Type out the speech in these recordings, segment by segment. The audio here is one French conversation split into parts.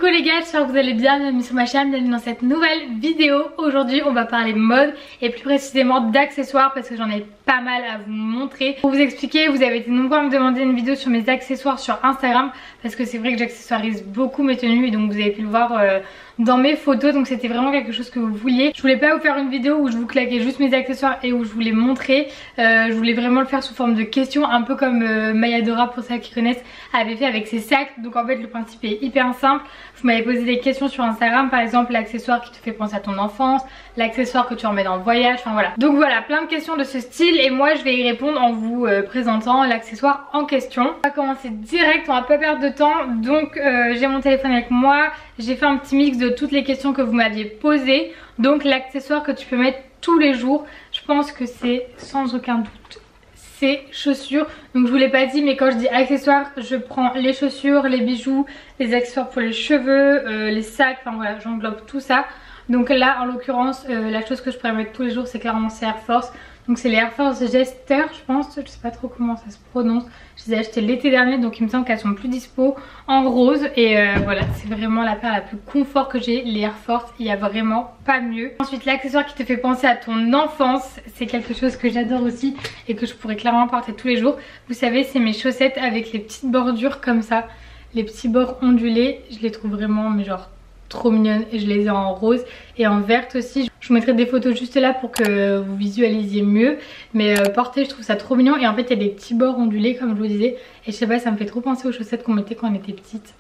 Coucou les gars, j'espère que vous allez bien, bienvenue sur ma chaîne, bienvenue dans cette nouvelle vidéo. Aujourd'hui on va parler mode et plus précisément d'accessoires parce que j'en ai pas mal à vous montrer. Pour vous expliquer, vous avez été nombreux à me demander une vidéo sur mes accessoires sur Instagram parce que c'est vrai que j'accessoirise beaucoup mes tenues et donc vous avez pu le voir dans mes photos, donc c'était vraiment quelque chose que vous vouliez. Je voulais pas vous faire une vidéo où je vous claquais juste mes accessoires et où je vous les montrais. Je voulais vraiment le faire sous forme de questions, un peu comme Mayadora, pour celles qui connaissent, avait fait avec ses sacs. Donc en fait le principe est hyper simple. Vous m'avez posé des questions sur Instagram, par exemple l'accessoire qui te fait penser à ton enfance, l'accessoire que tu emmènes en voyage, enfin voilà. Donc voilà, plein de questions de ce style et moi je vais y répondre en vous présentant l'accessoire en question. On va commencer direct, on va pas perdre de temps. Donc j'ai mon téléphone avec moi, j'ai fait un petit mix de toutes les questions que vous m'aviez posées. Donc l'accessoire que tu peux mettre tous les jours, je pense que c'est sans aucun doute ces chaussures. Donc je vous l'ai pas dit, mais quand je dis accessoires, je prends les chaussures, les bijoux, les accessoires pour les cheveux, les sacs, enfin voilà, j'englobe tout ça. Donc là en l'occurrence la chose que je pourrais mettre tous les jours c'est clairement ces Air Force. Donc c'est les Air Force Jester je pense, je sais pas trop comment ça se prononce. Je les ai achetées l'été dernier donc il me semble qu'elles sont plus dispo en rose. Et voilà, c'est vraiment la paire la plus confort que j'ai, les Air Force, il n'y a vraiment pas mieux. Ensuite l'accessoire qui te fait penser à ton enfance, c'est quelque chose que j'adore aussi et que je pourrais clairement porter tous les jours. Vous savez, c'est mes chaussettes avec les petites bordures comme ça, les petits bords ondulés, je les trouve vraiment mais genre trop mignonnes et je les ai en rose et en verte aussi. Je vous mettrai des photos juste là pour que vous visualisiez mieux, mais porter je trouve ça trop mignon. Et en fait il y a des petits bords ondulés comme je vous disais et je sais pas, ça me fait trop penser aux chaussettes qu'on mettait quand on était petite.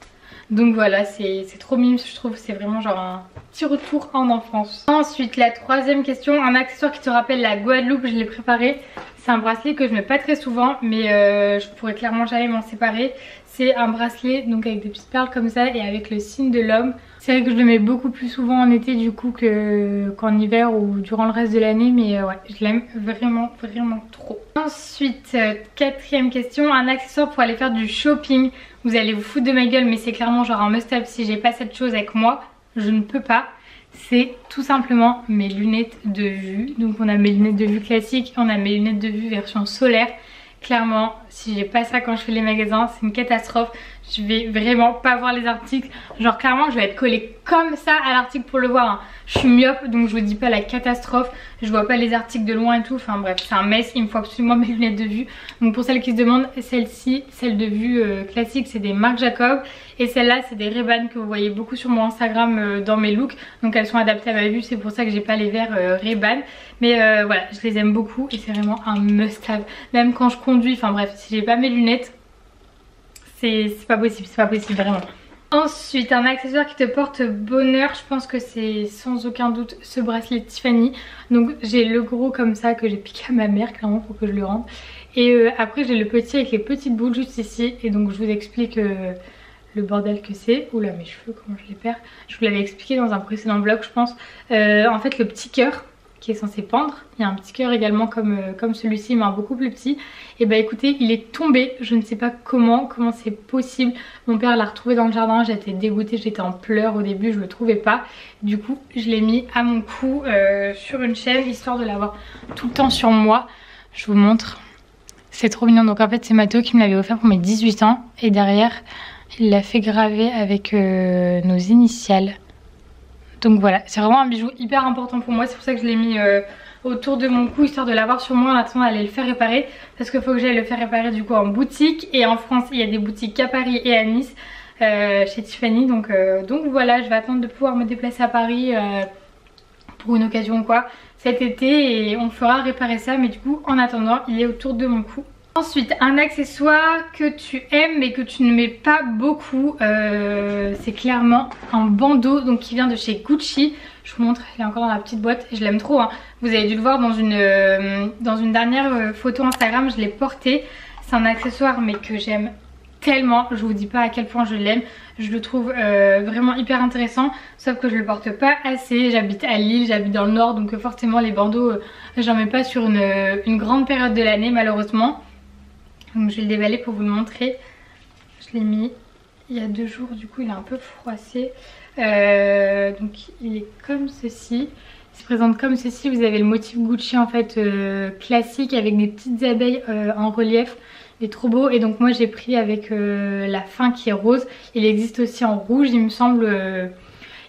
Donc voilà, c'est trop mignon, je trouve, c'est vraiment genre un petit retour en enfance. Ensuite la troisième question, un accessoire qui te rappelle la Guadeloupe, je l'ai préparé. C'est un bracelet que je mets pas très souvent mais je pourrais clairement jamais m'en séparer. C'est un bracelet donc avec des petites perles comme ça et avec le signe de l'homme. C'est vrai que je le mets beaucoup plus souvent en été du coup qu'en hiver ou durant le reste de l'année, mais ouais, je l'aime vraiment trop. Ensuite quatrième question, un accessoire pour aller faire du shopping. Vous allez vous foutre de ma gueule mais c'est clairement genre un must-have. Si j'ai pas cette chose avec moi je ne peux pas. C'est tout simplement mes lunettes de vue. Donc on a mes lunettes de vue classiques, on a mes lunettes de vue version solaire. Clairement si j'ai pas ça quand je fais les magasins c'est une catastrophe. Je vais vraiment pas voir les articles. Genre clairement je vais être collée comme ça à l'article pour le voir hein. Je suis myope donc je vous dis pas la catastrophe. Je vois pas les articles de loin et tout. Enfin bref c'est un mess, il me faut absolument mes lunettes de vue. Donc pour celles qui se demandent, celle-ci, celle de vue classique, c'est des Marc Jacob. Et celle-là c'est des Ray-Ban que vous voyez beaucoup sur mon Instagram dans mes looks. Donc elles sont adaptées à ma vue, c'est pour ça que j'ai pas les verres Ray-Ban. Mais voilà, je les aime beaucoup et c'est vraiment un must-have. Même quand je conduis, enfin bref, si j'ai pas mes lunettes, c'est pas possible vraiment. Ensuite un accessoire qui te porte bonheur, je pense que c'est sans aucun doute ce bracelet Tiffany. Donc j'ai le gros comme ça que j'ai piqué à ma mère clairement pour que je le rende. Et après j'ai le petit avec les petites boules juste ici. Et donc je vous explique le bordel que c'est. Oula mes cheveux comment je les perds. Je vous l'avais expliqué dans un précédent vlog je pense. En fait le petit cœur qui est censé pendre, il y a un petit cœur également comme celui-ci mais un beaucoup plus petit. Et bah écoutez il est tombé, je ne sais pas comment c'est possible. Mon père l'a retrouvé dans le jardin, j'étais dégoûtée, j'étais en pleurs au début, je le trouvais pas. Du coup je l'ai mis à mon cou sur une chaîne histoire de l'avoir tout le temps sur moi. Je vous montre, c'est trop mignon. Donc en fait c'est Mathéo qui me l'avait offert pour mes 18 ans et derrière il l'a fait graver avec nos initiales. Donc voilà, c'est vraiment un bijou hyper important pour moi, c'est pour ça que je l'ai mis autour de mon cou histoire de l'avoir sur moi en attendant d'aller le faire réparer. Parce qu'il faut que j'aille le faire réparer du coup en boutique. Et en France il y a des boutiques à Paris et à Nice chez Tiffany. Donc voilà, je vais attendre de pouvoir me déplacer à Paris pour une occasion ou quoi cet été. Et on fera réparer ça, mais du coup en attendant il est autour de mon cou. Ensuite un accessoire que tu aimes mais que tu ne mets pas beaucoup, c'est clairement un bandeau donc qui vient de chez Gucci. Je vous montre, il est encore dans la petite boîte et je l'aime trop hein. Vous avez dû le voir dans une dernière photo Instagram, je l'ai porté. C'est un accessoire mais que j'aime tellement, je vous dis pas à quel point je l'aime. Je le trouve vraiment hyper intéressant, sauf que je le porte pas assez. J'habite à Lille, j'habite dans le nord donc forcément les bandeaux j'en mets pas sur une grande période de l'année malheureusement. Donc je vais le déballer pour vous le montrer. Je l'ai mis il y a 2 jours, du coup il est un peu froissé. Donc il est comme ceci. Il se présente comme ceci. Vous avez le motif Gucci en fait classique avec des petites abeilles en relief Il est trop beau et donc moi j'ai pris avec la fin qui est rose. Il existe aussi en rouge il me semble.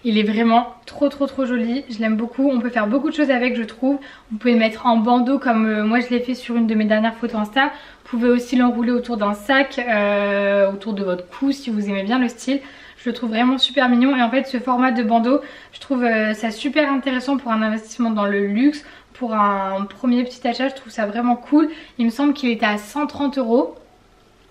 Il est vraiment trop joli, je l'aime beaucoup. On peut faire beaucoup de choses avec je trouve. Vous pouvez le mettre en bandeau comme moi je l'ai fait sur une de mes dernières photos Insta. Vous pouvez aussi l'enrouler autour d'un sac, autour de votre cou si vous aimez bien le style. Je le trouve vraiment super mignon et en fait ce format de bandeau je trouve ça super intéressant pour un investissement dans le luxe. Pour un premier petit achat je trouve ça vraiment cool. Il me semble qu'il était à 130 €.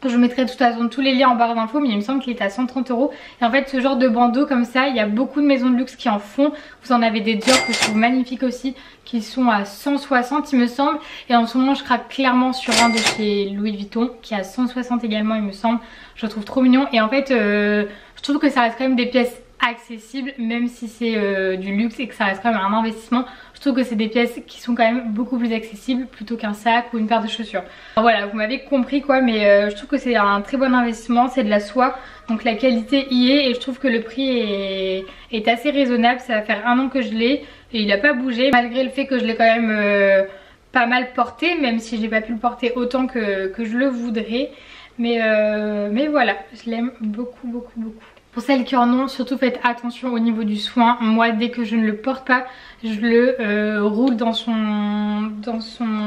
Je mettrai de toute façon tous les liens en barre d'infos mais il me semble qu'il était à 130 € et en fait ce genre de bandeau comme ça il y a beaucoup de maisons de luxe qui en font. Vous en avez des Dior que je trouve magnifiques aussi qui sont à 160 il me semble et en ce moment je craque clairement sur un de chez Louis Vuitton qui est à 160 également il me semble. Je le trouve trop mignon et en fait je trouve que ça reste quand même des pièces accessibles même si c'est du luxe et que ça reste quand même un investissement. Je trouve que c'est des pièces qui sont quand même beaucoup plus accessibles plutôt qu'un sac ou une paire de chaussures. Alors voilà, vous m'avez compris quoi, mais je trouve que c'est un très bon investissement, c'est de la soie, donc la qualité y est et je trouve que le prix est assez raisonnable. Ça va faire 1 an que je l'ai et il n'a pas bougé malgré le fait que je l'ai quand même pas mal porté, même si je n'ai pas pu le porter autant que je le voudrais. Mais voilà, je l'aime beaucoup. Pour celles qui en ont, surtout faites attention au niveau du soin. Moi dès que je ne le porte pas, je le roule dans son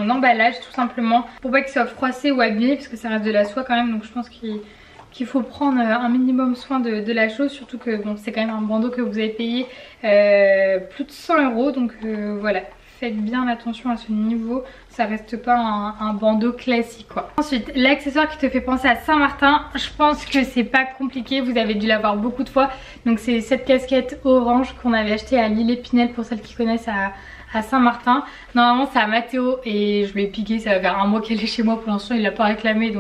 emballage tout simplement. Pour pas qu'il soit froissé ou abîmé parce que ça reste de la soie quand même. Donc je pense qu'il faut prendre un minimum soin de la chose. Surtout que bon, c'est quand même un bandeau que vous avez payé plus de 100 €. Donc voilà. Faites bien attention à ce niveau, ça reste pas un bandeau classique quoi. Ensuite l'accessoire qui te fait penser à Saint-Martin, je pense que c'est pas compliqué, vous avez dû l'avoir beaucoup de fois. Donc c'est cette casquette orange qu'on avait achetée à l'île Épinel pour celles qui connaissent à Saint-Martin. Normalement c'est à Mathéo et je l'ai piqué, ça va faire 1 mois qu'elle est chez moi pour l'instant, il l'a pas réclamé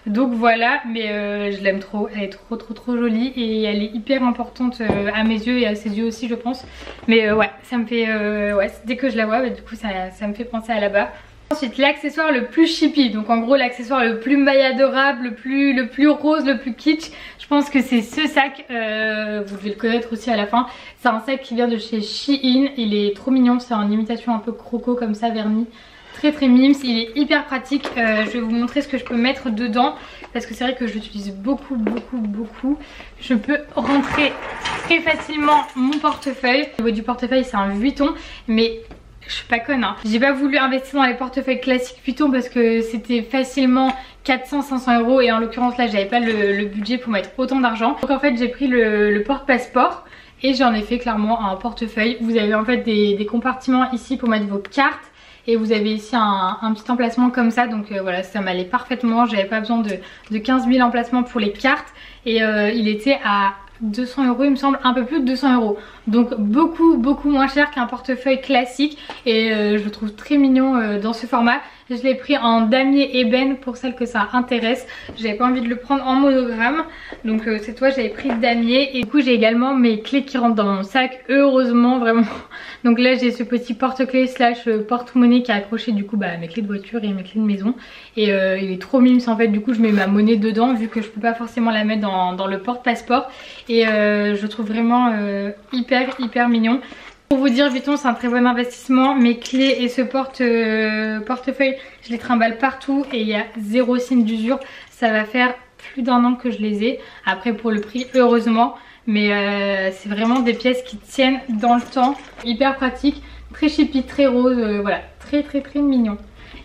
donc voilà, mais je l'aime trop, elle est trop jolie et elle est hyper importante à mes yeux et à ses yeux aussi je pense. Mais ouais, ça me fait, ouais, dès que je la vois, bah, du coup ça me fait penser à là-bas. Ensuite l'accessoire le plus chippy, donc en gros l'accessoire le plus maille adorable, le plus rose, le plus kitsch. Je pense que c'est ce sac, vous devez le connaître aussi à la fin. C'est un sac qui vient de chez Shein, il est trop mignon, c'est en imitation un peu croco comme ça verni. Très mimes, il est hyper pratique. Je vais vous montrer ce que je peux mettre dedans parce que c'est vrai que je l'utilise beaucoup. Je peux rentrer très facilement mon portefeuille. Au niveau du portefeuille c'est un Vuitton mais je suis pas conne hein. J'ai pas voulu investir dans les portefeuilles classiques Vuitton parce que c'était facilement 400-500 € et en l'occurrence là j'avais pas le budget pour mettre autant d'argent. Donc en fait j'ai pris le porte-passeport et j'en ai fait clairement un portefeuille. Vous avez en fait des compartiments ici pour mettre vos cartes. Et vous avez ici un petit emplacement comme ça, donc voilà, ça m'allait parfaitement. J'avais pas besoin de 15 000 emplacements pour les cartes. Et il était à 200 € il me semble, un peu plus de 200 €. Donc beaucoup moins cher qu'un portefeuille classique. Et je le trouve très mignon dans ce format. Je l'ai pris en damier ébène pour celles que ça intéresse. J'avais pas envie de le prendre en monogramme. Donc cette fois j'avais pris damier. Et du coup j'ai également mes clés qui rentrent dans mon sac. Heureusement vraiment. Donc là j'ai ce petit porte-clés slash porte-monnaie qui est accroché du coup à mes clés de voiture et mes clés de maison. Et il est trop mime en fait. Du coup je mets ma monnaie dedans vu que je peux pas forcément la mettre dans le porte-passeport. Et je trouve vraiment hyper mignon. Pour vous dire, Vuitton c'est un très bon investissement. Mes clés et ce portefeuille je les trimballe partout et il y a 0 signe d'usure. Ça va faire plus d'1 an que je les ai. Après pour le prix heureusement. Mais c'est vraiment des pièces qui tiennent dans le temps. Hyper pratique, très chippy, très rose, voilà, très mignon.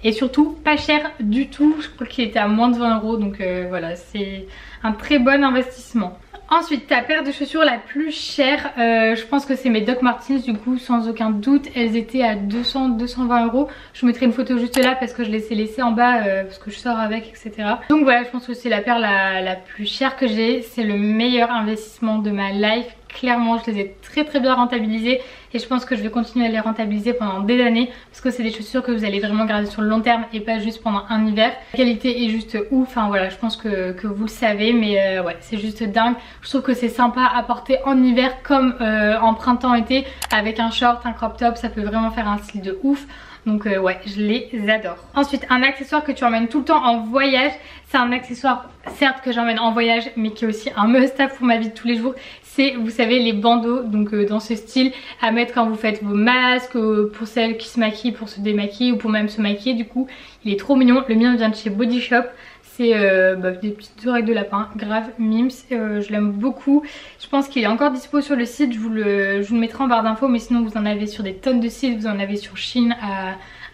Et surtout pas cher du tout, je crois qu'il était à moins de 20 €. Donc voilà, c'est un très bon investissement. Ensuite ta paire de chaussures la plus chère, je pense que c'est mes Doc Martens du coup sans aucun doute. Elles étaient à 200-220 €. Je vous mettrai une photo juste là parce que je les ai laissées en bas parce que je sors avec etc. Donc voilà, je pense que c'est la paire la plus chère que j'ai. C'est le meilleur investissement de ma life. Clairement je les ai très bien rentabilisées et je pense que je vais continuer à les rentabiliser pendant des années parce que c'est des chaussures que vous allez vraiment garder sur le long terme et pas juste pendant un hiver. La qualité est juste ouf, enfin voilà, je pense que vous le savez, mais ouais c'est juste dingue. Je trouve que c'est sympa à porter en hiver comme en printemps-été avec un short, un crop top, ça peut vraiment faire un style de ouf. Donc ouais, je les adore. Ensuite, un accessoire que tu emmènes tout le temps en voyage. C'est un accessoire certes que j'emmène en voyage mais qui est aussi un must-have pour ma vie de tous les jours. c'est, vous savez, les bandeaux, donc dans ce style à mettre quand vous faites vos masques, pour celles qui se maquillent, pour se démaquiller ou pour même se maquiller. Du coup il est trop mignon, le mien vient de chez Body Shop. C'est des petites oreilles de lapin, grave mims, je l'aime beaucoup. Je pense qu'il est encore dispo sur le site, je vous le mettrai en barre d'infos, mais sinon vous en avez sur des tonnes de sites, vous en avez sur Shein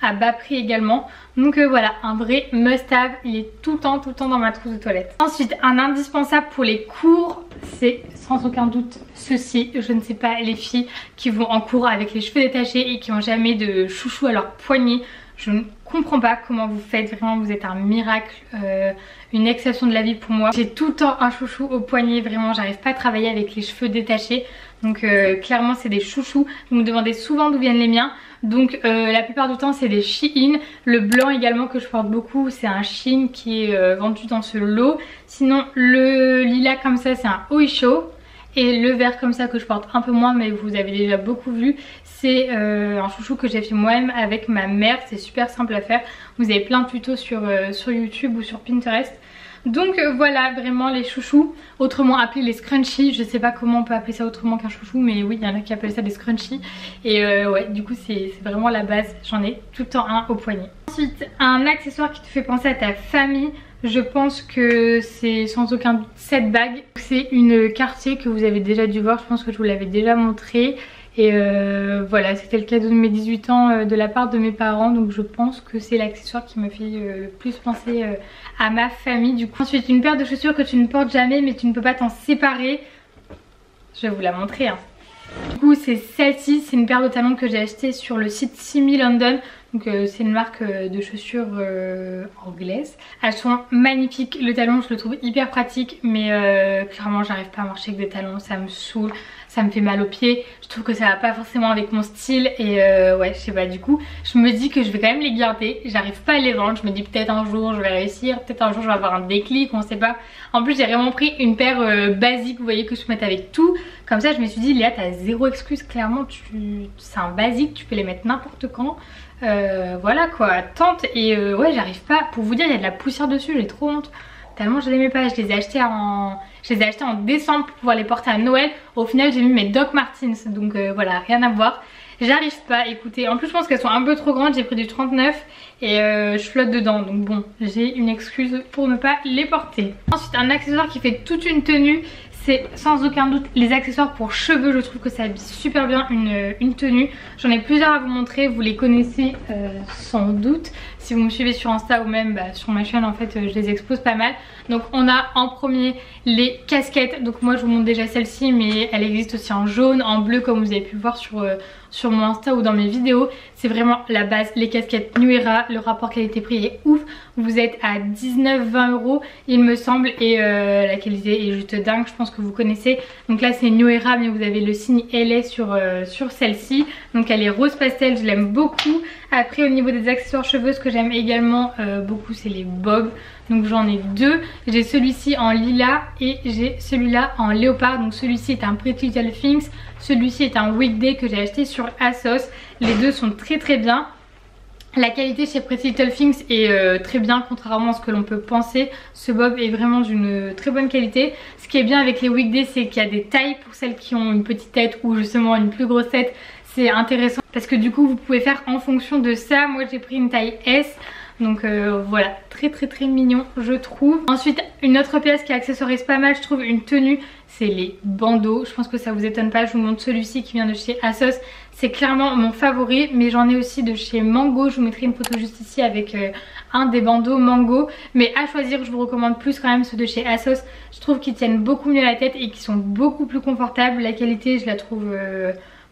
à bas prix également. Donc voilà, un vrai must-have, il est tout le temps dans ma trousse de toilette. Ensuite, un indispensable pour les cours, c'est sans aucun doute ceci. Je ne sais pas, les filles qui vont en cours avec les cheveux détachés et qui n'ont jamais de chouchou à leur poignet. Je ne comprends pas comment vous faites, vraiment vous êtes un miracle, une exception de la vie pour moi. J'ai tout le temps un chouchou au poignet, vraiment j'arrive pas à travailler avec les cheveux détachés. Donc clairement c'est des chouchous, vous me demandez souvent d'où viennent les miens. Donc la plupart du temps c'est des Shein. Le blanc également que je porte beaucoup, c'est un Shein qui est vendu dans ce lot. Sinon le lilas comme ça c'est un Oisho. Et le vert comme ça que je porte un peu moins mais vous avez déjà beaucoup vu, c'est un chouchou que j'ai fait moi-même avec ma mère. C'est super simple à faire, vous avez plein de tutos sur YouTube ou sur Pinterest. Donc voilà, vraiment les chouchous, autrement appelés les scrunchies. Je sais pas comment on peut appeler ça autrement qu'un chouchou, mais oui il y en a qui appellent ça des scrunchies. Et ouais, du coup c'est vraiment la base, j'en ai tout le temps un au poignet. Ensuite, un accessoire qui te fait penser à ta famille. Je pense que c'est sans aucun doute cette bague. C'est une Cartier que vous avez déjà dû voir, je pense que je vous l'avais déjà montré. Et voilà, c'était le cadeau de mes 18 ans de la part de mes parents. Donc je pense que c'est l'accessoire qui me fait le plus penser à ma famille du coup. Ensuite, une paire de chaussures que tu ne portes jamais mais tu ne peux pas t'en séparer. Je vais vous la montrer hein. Du coup c'est celle-ci, c'est une paire de talons que j'ai acheté sur le site Simi London. Donc c'est une marque de chaussures anglaise. Elles sont magnifiques, le talon je le trouve hyper pratique. Mais clairement j'arrive pas à marcher avec des talons, ça me saoule, ça me fait mal aux pieds. Je trouve que ça va pas forcément avec mon style. Et ouais je sais pas, du coup je me dis que je vais quand même les garder. J'arrive pas à les vendre, je me dis peut-être un jour je vais réussir, peut-être un jour je vais avoir un déclic, on sait pas. En plus j'ai vraiment pris une paire basique, vous voyez, que je peux mettre avec tout. Comme ça je me suis dit Léa t'as zéro excuse, clairement c'est un basique, tu peux les mettre n'importe quand. Voilà quoi, tente. Et ouais j'arrive pas, pour vous dire il y a de la poussière dessus, j'ai trop honte. Tellement je les aimais pas, je les ai achetés en décembre pour pouvoir les porter à Noël. Au final j'ai mis mes Doc Martens, donc voilà, rien à voir. J'arrive pas, écoutez, en plus je pense qu'elles sont un peu trop grandes, j'ai pris du 39 et je flotte dedans. Donc bon, j'ai une excuse pour ne pas les porter. Ensuite un accessoire qui fait toute une tenue, c'est sans aucun doute les accessoires pour cheveux. Je trouve que ça habille super bien une tenue. J'en ai plusieurs à vous montrer, vous les connaissez sans doute. Si vous me suivez sur Insta ou même sur ma chaîne en fait je les expose pas mal. Donc on a en premier les casquettes. Donc moi je vous montre déjà celle-ci mais elle existe aussi en jaune, en bleu comme vous avez pu le voir sur mon Insta ou dans mes vidéos. C'est vraiment la base, les casquettes New Era. Le rapport qualité-prix est ouf. Vous êtes à 19-20 € il me semble. Et la qualité est juste dingue, je pense que vous connaissez. Donc là c'est New Era mais vous avez le signe LA sur celle-ci. Donc elle est rose pastel, je l'aime beaucoup. Après au niveau des accessoires cheveux, ce que j'aime également beaucoup c'est les bobs. Donc j'en ai deux, j'ai celui-ci en lilas et j'ai celui-là en léopard. Donc celui-ci est un Pretty Little Things, celui-ci est un Weekday que j'ai acheté sur ASOS. Les deux sont très bien. La qualité chez Pretty Little Things est très bien, contrairement à ce que l'on peut penser. Ce bob est vraiment d'une très bonne qualité. Ce qui est bien avec les Weekday, c'est qu'il y a des tailles pour celles qui ont une petite tête ou justement une plus grosse tête. C'est intéressant parce que du coup vous pouvez faire en fonction de ça. Moi j'ai pris une taille S. Donc voilà, très mignon je trouve. Ensuite une autre pièce qui accessorise pas mal je trouve une tenue, c'est les bandeaux. Je pense que ça vous étonne pas, je vous montre celui-ci qui vient de chez ASOS. C'est clairement mon favori, mais j'en ai aussi de chez Mango. Je vous mettrai une photo juste ici avec un des bandeaux Mango. Mais à choisir je vous recommande plus quand même ceux de chez ASOS. Je trouve qu'ils tiennent beaucoup mieux la tête et qu'ils sont beaucoup plus confortables. La qualité je la trouve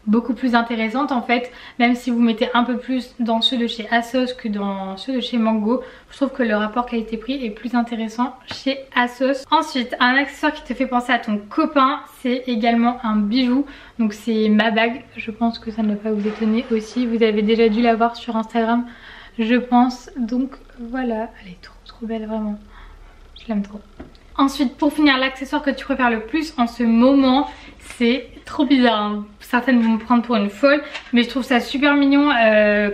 beaucoup plus intéressante en fait, même si vous mettez un peu plus dans ceux de chez ASOS que dans ceux de chez Mango. Je trouve que le rapport qualité-prix est plus intéressant chez ASOS. Ensuite un accessoire qui te fait penser à ton copain, c'est également un bijou. Donc c'est ma bague, je pense que ça ne va pas vous étonner aussi. Vous avez déjà dû la voir sur Instagram je pense. Donc voilà, elle est trop belle vraiment, je l'aime trop. Ensuite pour finir l'accessoire que tu préfères le plus en ce moment, c'est trop bizarre hein. Certaines vont me prendre pour une folle mais je trouve ça super mignon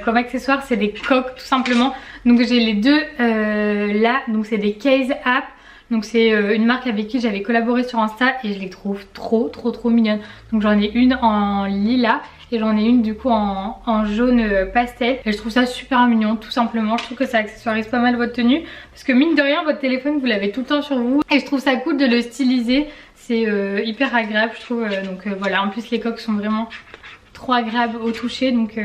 comme accessoire, c'est des coques tout simplement. Donc j'ai les deux là, donc c'est des case app. Donc c'est une marque avec qui j'avais collaboré sur Insta et je les trouve trop mignonnes. Donc j'en ai une en lilas et j'en ai une du coup en jaune pastel. Et je trouve ça super mignon tout simplement. Je trouve que ça accessoirise pas mal votre tenue. Parce que mine de rien votre téléphone vous l'avez tout le temps sur vous. Et je trouve ça cool de le styliser. C'est hyper agréable je trouve. Donc voilà, en plus les coques sont vraiment trop agréable au toucher, donc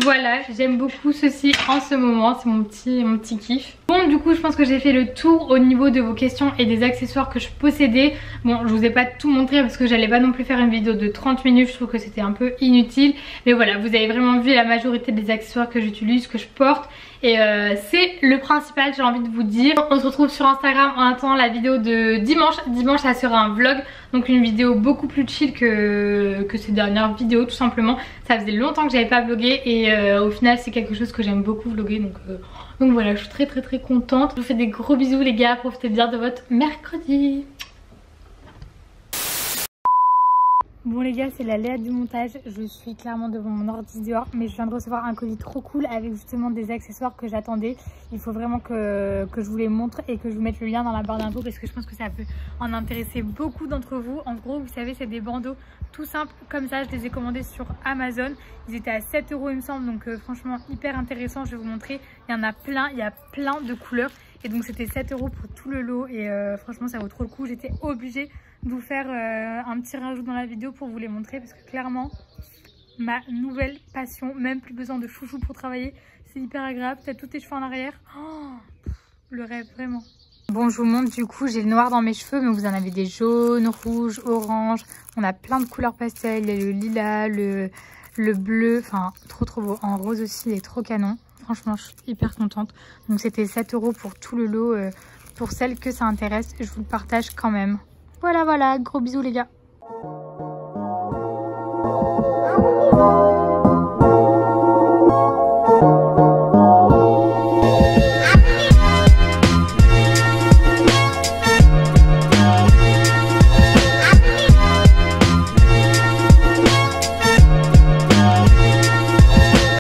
voilà, j'aime beaucoup ceci en ce moment, c'est mon petit kiff. Bon, du coup je pense que j'ai fait le tour au niveau de vos questions et des accessoires que je possédais. Bon, je vous ai pas tout montré parce que j'allais pas non plus faire une vidéo de 30 minutes, je trouve que c'était un peu inutile, mais voilà, vous avez vraiment vu la majorité des accessoires que j'utilise, que je porte, et c'est le principal, j'ai envie de vous dire. On se retrouve sur Instagram en attendant la vidéo de dimanche ça sera un vlog, donc une vidéo beaucoup plus chill que ces dernières vidéos tout simplement. Ça faisait longtemps que j'avais pas vlogué et au final c'est quelque chose que j'aime beaucoup vlogger, donc voilà, je suis très contente. Je vous fais des gros bisous les gars, profitez bien de votre mercredi. Bon les gars, c'est la Léa du montage, je suis clairement devant mon ordi dehors, mais je viens de recevoir un colis trop cool avec justement des accessoires que j'attendais. Il faut vraiment que je vous les montre et que je vous mette le lien dans la barre d'infos parce que je pense que ça peut en intéresser beaucoup d'entre vous. En gros, vous savez, c'est des bandeaux tout simples comme ça, je les ai commandés sur Amazon. Ils étaient à 7 € il me semble, donc franchement hyper intéressant, je vais vous montrer. Il y en a plein, il y a plein de couleurs. Et donc c'était 7 € pour tout le lot et franchement ça vaut trop le coup. J'étais obligée de vous faire un petit rajout dans la vidéo pour vous les montrer parce que clairement ma nouvelle passion, même plus besoin de chouchou pour travailler, c'est hyper agréable. T'as tous tes cheveux en arrière, oh, le rêve vraiment. Bon, je vous montre du coup, j'ai le noir dans mes cheveux, mais vous en avez des jaunes, rouges, orange, on a plein de couleurs pastel, il y a le lilas, le bleu, enfin trop beau, en rose aussi, il est trop canon. Franchement, je suis hyper contente. Donc c'était 7 € pour tout le lot. Pour celles que ça intéresse, je vous le partage quand même. Voilà, gros bisous les gars.